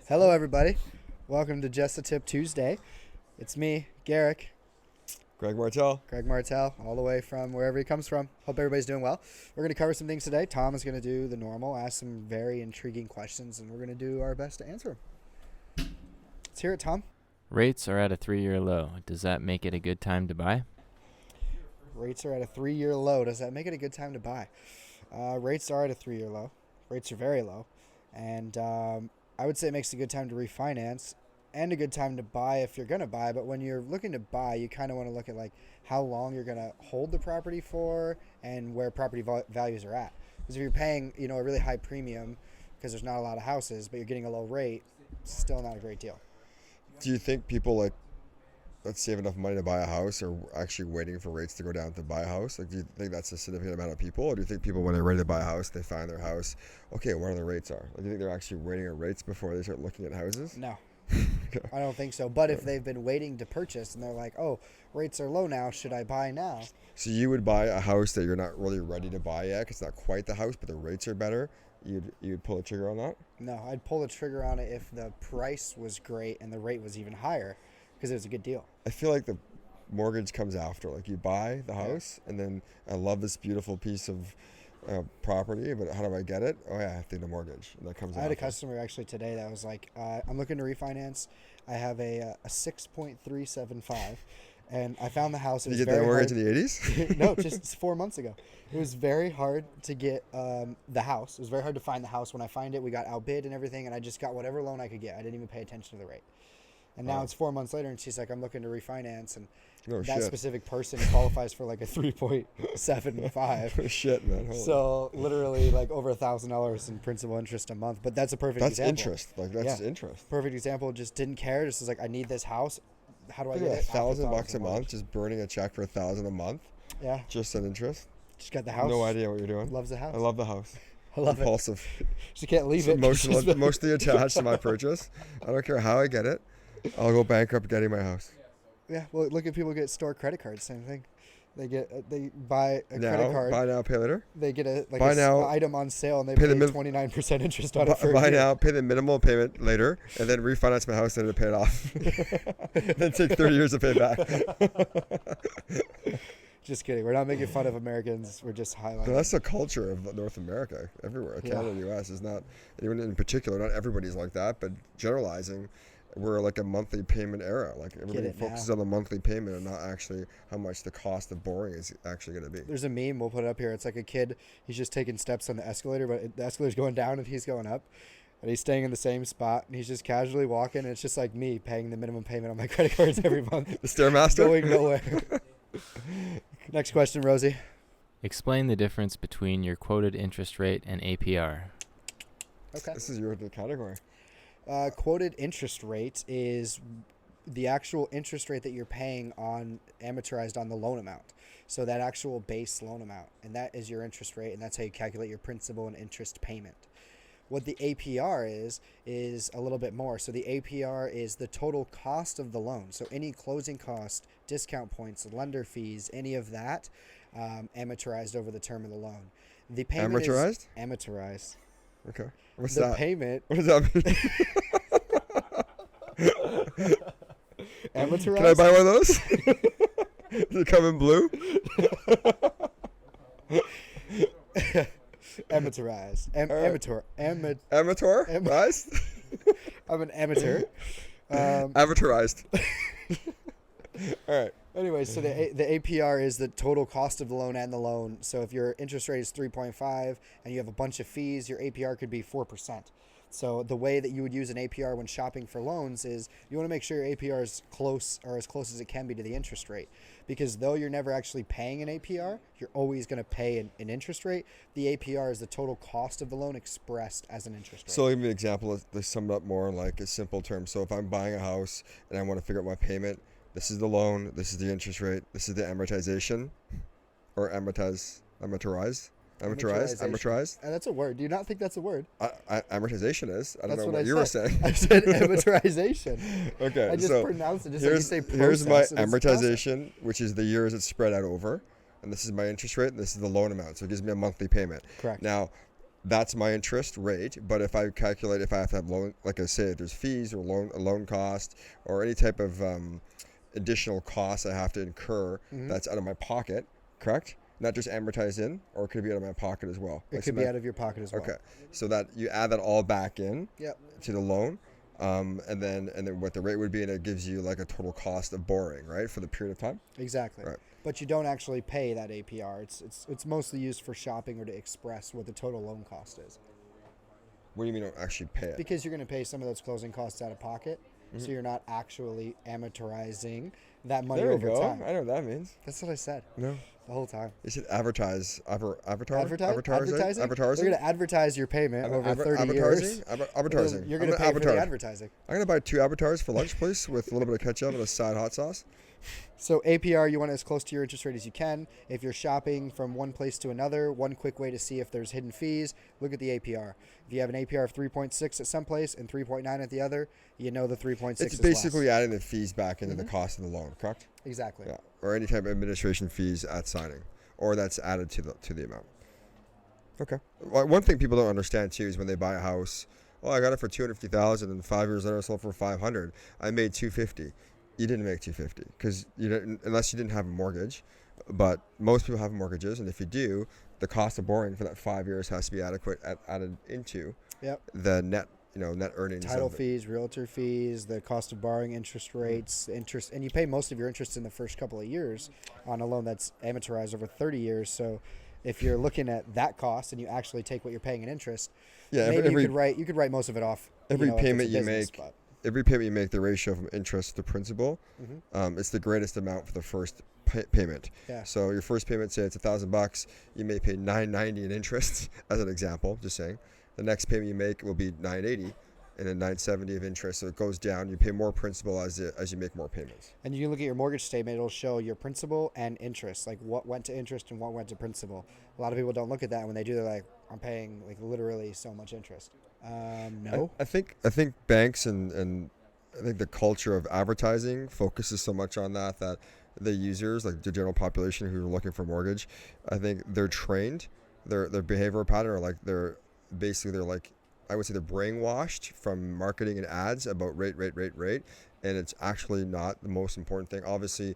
Hello, everybody. Welcome to Just a Tip Tuesday. It's me, Garrick, Greg Martell. Greg Martell, all the way from wherever he comes from. Hope everybody's doing well. We're going to cover some things today. Tom is going to do the normal, ask some very intriguing questions, and we're going to do our best to answer them. Let's hear it, Tom. Rates are at a 3-year low. Does that make it a good time to buy? Rates are at a 3-year low. Does that make it a good time to buy? Rates are at a 3-year low. Rates are very low. And I would say it makes a good time to refinance and a good time to buy if you're going to buy. But when you're looking to buy, you kind of want to look at like how long you're going to hold the property for and where property values are at. Because if you're paying, a really high premium because there's not a lot of houses, but you're getting a low rate, it's still not a great deal. Do you think people let's save enough money to buy a house are actually waiting for rates to go down to buy a house? Like, do you think that's a significant amount of people? Or do you think people, when they're ready to buy a house, they find their house, okay, what are the rates are? Like, do you think they're actually waiting at rates before they start looking at houses? No, I don't think so. But if they've been waiting to purchase and they're like, oh, rates are low now, should I buy now? So you would buy a house that you're not really ready to buy yet, 'cause it's not quite the house, but the rates are better. You'd pull the trigger on that? No, I'd pull the trigger on it if the price was great and the rate was even higher because it was a good deal. I feel like the mortgage comes after. Like, you buy the house, and then I love this beautiful piece of property, but how do I get it? Oh yeah, I have to get a mortgage. And that comes I had a after. customer actually today that was like, I'm looking to refinance. I have a 6.375, and I found the house. It Did was you get that very mortgage hard. in the 80s? No, just 4 months ago. It was very hard to get the house. It was very hard to find the house. When I find it, we got outbid and everything, and I just got whatever loan I could get. I didn't even pay attention to the rate. And now it's 4 months later, and she's like, I'm looking to refinance, and No that shit. specific person qualifies for like a 3.75. Shit, man. Holy. So literally like over $1,000 in principal interest a month. But that's a perfect That's example. interest. Like, that's Yeah. interest. Perfect example. Just didn't care. Just was like, I need this house. How do I Think get of it? $1,000 a month, just burning a check for $1,000 a month, Yeah. just on interest. Just got the house. No idea what you're doing. Loves the house. I love the house. I love Impulsive. it. She can't leave it. Emotionally attached to my purchase. I don't care how I get it. I'll go bankrupt getting my house. Yeah. Well, look at people get store credit cards. Same thing. They buy a Now, credit card. buy now, pay later. They get a Buy now, item on sale and they pay pay the 29% interest on it for a Buy year. now, pay the minimal payment later, and then refinance my house and then pay it off. Then take 30 years to pay back. Just kidding. We're not making fun of Americans. We're just highlighting. But that's the culture of North America. Everywhere, Yeah. Canada and U.S. is not anyone in particular. Not everybody's like that, but generalizing, we're like a monthly payment era. Like, everybody it now. focuses on the monthly payment and not actually how much the cost of borrowing is actually going to be. There's a meme. We'll put it up here. It's like a kid. He's just taking steps on the escalator, but the escalator's going down and he's going up. And he's staying in the same spot. And he's just casually walking. And it's just like me paying the minimum payment on my credit cards every month. The Stairmaster? Going nowhere. Next question, Rosie. Explain the difference between your quoted interest rate and APR. Okay. This is your category. Quoted interest rate is the actual interest rate that you're paying on amortized on the loan amount. So that actual base loan amount. And that is your interest rate. And that's how you calculate your principal and interest payment. What the APR is a little bit more. So the APR is the total cost of the loan. So any closing cost, discount points, lender fees, any of that, amortized over the term of the loan. The payment Amortized? is amortized. Okay. What's The that? payment. What does that mean? Amortized? Can I buy one of those? Does it come in blue? Amortized. Amateur? Am- Rise? I'm an amateur. Amateurized. All right. Anyway, so the APR is the total cost of the loan and the loan. So if your interest rate is 3.5 and you have a bunch of fees, your APR could be 4%. So the way that you would use an APR when shopping for loans is you want to make sure your APR is close or as close as it can be to the interest rate. Because though you're never actually paying an APR, you're always going to pay an interest rate. The APR is the total cost of the loan expressed as an interest rate. So I'll give you an example to sum it up more like a simple term. So if I'm buying a house and I want to figure out my payment, this is the loan, this is the interest rate, this is the amortization, or amortized. That's a word. Do you not think that's a word? Amortization is. I don't That's know what what you were saying. I said amortization. Okay, I just so pronounced it just like you say here's my process, and it's process. amortization, which is the years it's spread out over, and this is my interest rate, and this is the loan amount. So it gives me a monthly payment. Correct. Now, that's my interest rate. But if I calculate, if I have to have loan, like I say, if there's fees or loan cost or any type of additional costs I have to incur, that's out of my pocket, correct? Not just amortized in, or could it be out of my pocket as well? It could be out of your pocket as well. Okay, so that you add that all back in Yep. to the loan, and then what the rate would be, and it gives you like a total cost of borrowing, right, for the period of time. Exactly. Right. But you don't actually pay that APR. It's mostly used for shopping or to express what the total loan cost is. What do you mean don't actually pay it? Because you're going to pay some of those closing costs out of pocket, so you're not actually amortizing that money There we over go. time. I know what that means. That's what I said No. the whole time. You should advertise. Advertising? Advertising? They're going to advertise your payment over 30 years. Advertising. You're going to pay for the advertising. I'm going to buy 2 avatars for lunch, please, with a little bit of ketchup and a side hot sauce. So APR, you want as close to your interest rate as you can. If you're shopping from one place to another, one quick way to see if there's hidden fees, look at the APR. If you have an APR of 3.6 at some place and 3.9 at the other, you know the 3.6 It's is basically less. adding the fees back into the cost of the loan, correct? Exactly. Yeah. Or any type of administration fees at signing, or that's added to the amount. Okay. Well, one thing people don't understand too is when they buy a house, oh, I got it for $250,000, and 5 years later I sold for $500. I made $250. You didn't make $250 because you didn't, unless you didn't have a mortgage. But most people have mortgages, and if you do, the cost of borrowing for that 5 years has to be added into the net earnings. Title fees, realtor fees, the cost of borrowing, interest rates, interest, and you pay most of your interest in the first couple of years on a loan that's amortized over 30 years. So if you're looking at that cost and you actually take what you're paying in interest, maybe you could write most of it off. Every payment you make, the ratio from interest to principal, it's the greatest amount for the first payment. Yeah. So your first payment, say it's $1,000, you may pay $990 in interest, as an example, just saying. The next payment you make will be $980, and then $970 of interest. So it goes down. You pay more principal as you make more payments. And you can look at your mortgage statement; it'll show your principal and interest, like what went to interest and what went to principal. A lot of people don't look at that. When they do, they're like, "I'm paying like literally so much interest." No. I think banks and I think the culture of advertising focuses so much on that the users, like the general population who are looking for mortgage, I think they're trained. Their behavioral pattern are like they're like, I would say they're brainwashed from marketing and ads about rate, and it's actually not the most important thing. Obviously,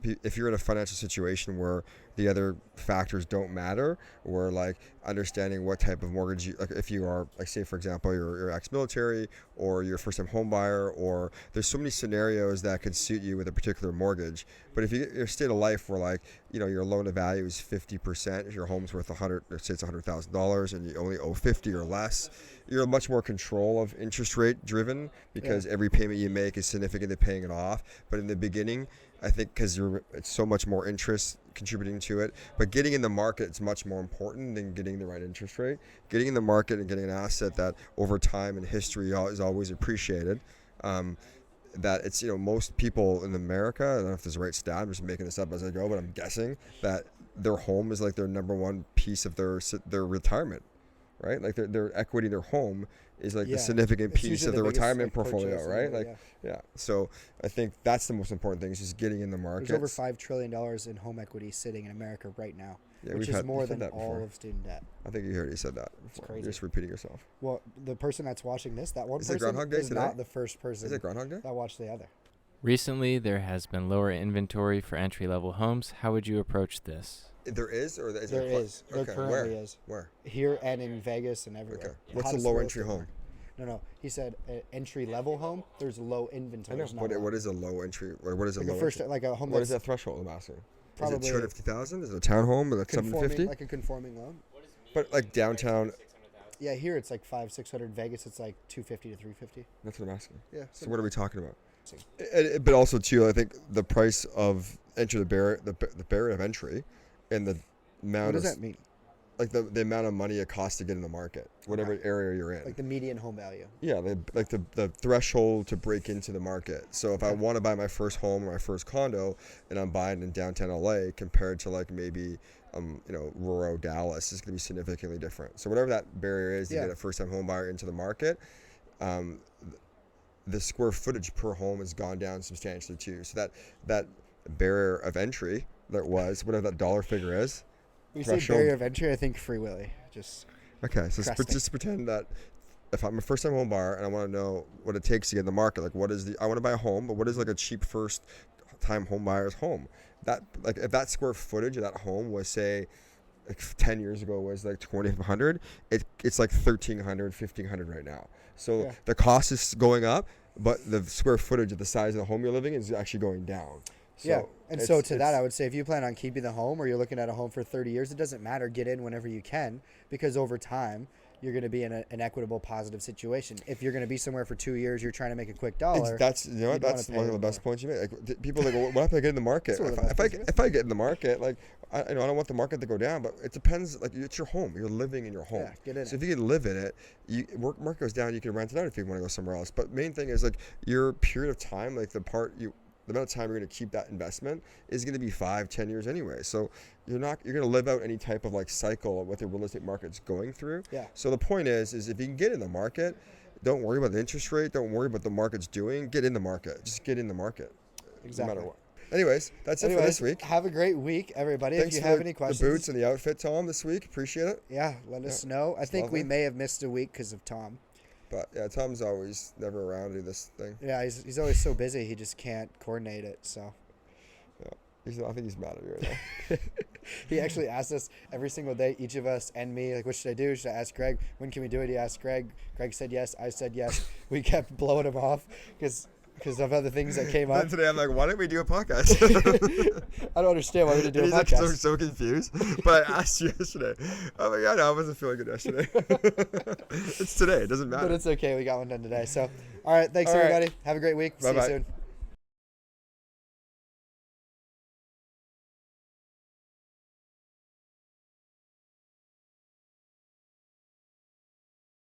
if you're in a financial situation where the other factors don't matter, or like understanding what type of mortgage like if you are, like, say for example, you're ex-military, or you're a first-time home buyer, or there's so many scenarios that could suit you with a particular mortgage. But if you get your state of life where, like, your loan to value is 50%, if your home's worth let's say it's $100,000 and you only owe 50 or less, you're much more control of interest rate driven, because every payment you make is significant to paying it off. But in the beginning, I think because it's so much more interest contributing to it. But getting in the market is much more important than getting the right interest rate. Getting in the market and getting an asset that over time and history is always appreciated. That it's, most people in America, I don't know if there's a right stat, I'm just making this up as I go, but I'm guessing that their home is like their number one piece of their retirement, right? Like their equity, their home is like the significant piece of their retirement portfolio, right? So I think that's the most important thing, is just getting in the market. There's over $5 trillion in home equity sitting in America right now, which is more than all of student debt. I think you already said that before. Crazy. You're just repeating yourself. Well, the person that's watching this, that one Is it person Groundhog Day is today? not the first person Is it Groundhog Day? that watched the other. Recently, there has been lower inventory for entry-level homes. How would you approach this? There is, or is There is. There Okay. currently is. Where? Here and in Vegas and everywhere. Okay. What's a Hottest low real entry estate home? market. No. He said entry level home. There's low inventory. I know. What is a low entry? Or what is a like low a first, entry? like a home. What is that threshold? I'm asking. Probably is it 250,000? Is it a townhome at conforming, 750? like a conforming loan. But like downtown. Yeah, here it's like 500-600. Vegas it's like 250 to 350. That's what I'm asking. Yeah. So what are we talking about? But also too, I think the price of entry, the barrier of entry, and the amount. What does that mean? Like the amount of money it costs to get in the market, whatever area you're in. Like the median home value. Yeah, the threshold to break into the market. So if I want to buy my first home or my first condo, and I'm buying in downtown LA compared to like maybe rural Dallas, is going to be significantly different. So whatever that barrier is to get a first-time home buyer into the market, the square footage per home has gone down substantially too. So that barrier of entry that was, whatever that dollar figure is. When you say barrier of entry, I think Free Willy. Okay, so Cresting. just pretend that if I'm a first-time home buyer and I want to know what it takes to get in the market, like what is I want to buy a home, but what is like a cheap first-time home buyer's home? That like if that square footage of that home was say like 10 years ago was like 2,500, it's like 1,300, 1,500 right now. So the cost is going up, but the square footage of the size of the home you're living in is actually going down. So and so to that, I would say if you plan on keeping the home or you're looking at a home for 30 years, it doesn't matter. Get in whenever you can, because over time, you're going to be in an equitable, positive situation. If you're going to be somewhere for 2 years, you're trying to make a quick dollar. That's that's one of the best points you make. Like people like, well, what if I get in the market? If I get in the market, like I don't want the market to go down, but it depends. Like it's your home. You're living in your home. Yeah, get in so it. if you can live in it, market goes down, you can rent it out if you want to go somewhere else. But main thing is like your period of time, like the amount of time you're going to keep that investment is going to be 5-10 years anyway. So you're going to live out any type of like cycle of what the real estate market's going through. Yeah. So the point is if you can get in the market, don't worry about the interest rate. Don't worry about the market's doing. Get in the market. Just get in the market. Exactly. No matter what. Anyways, that's it for this week. Have a great week, everybody. Thanks if you for have any questions. the boots and the outfit, Tom, this week. Appreciate it. Yeah, let us know. I think lovely. we may have missed a week because of Tom. But yeah, Tom's always never around to do this thing. Yeah, he's always so busy, he just can't coordinate it. So Yeah, I think he's mad at me right now. he actually asks us every single day, each of us and me, like, what should I do? Should I ask Greg? When can we do it? He asked Greg. Greg said yes. I said yes. We kept blowing him off because of other things that came up. And today I'm like, why don't we do a podcast? I don't understand why we didn't do a He's podcast. like so confused. But I asked you yesterday. I'm like, I wasn't feeling good yesterday. It's today. It doesn't matter. But it's okay. We got one done today. So, all right. Thanks, All right. everybody. Have a great week. See you Bye-bye. soon.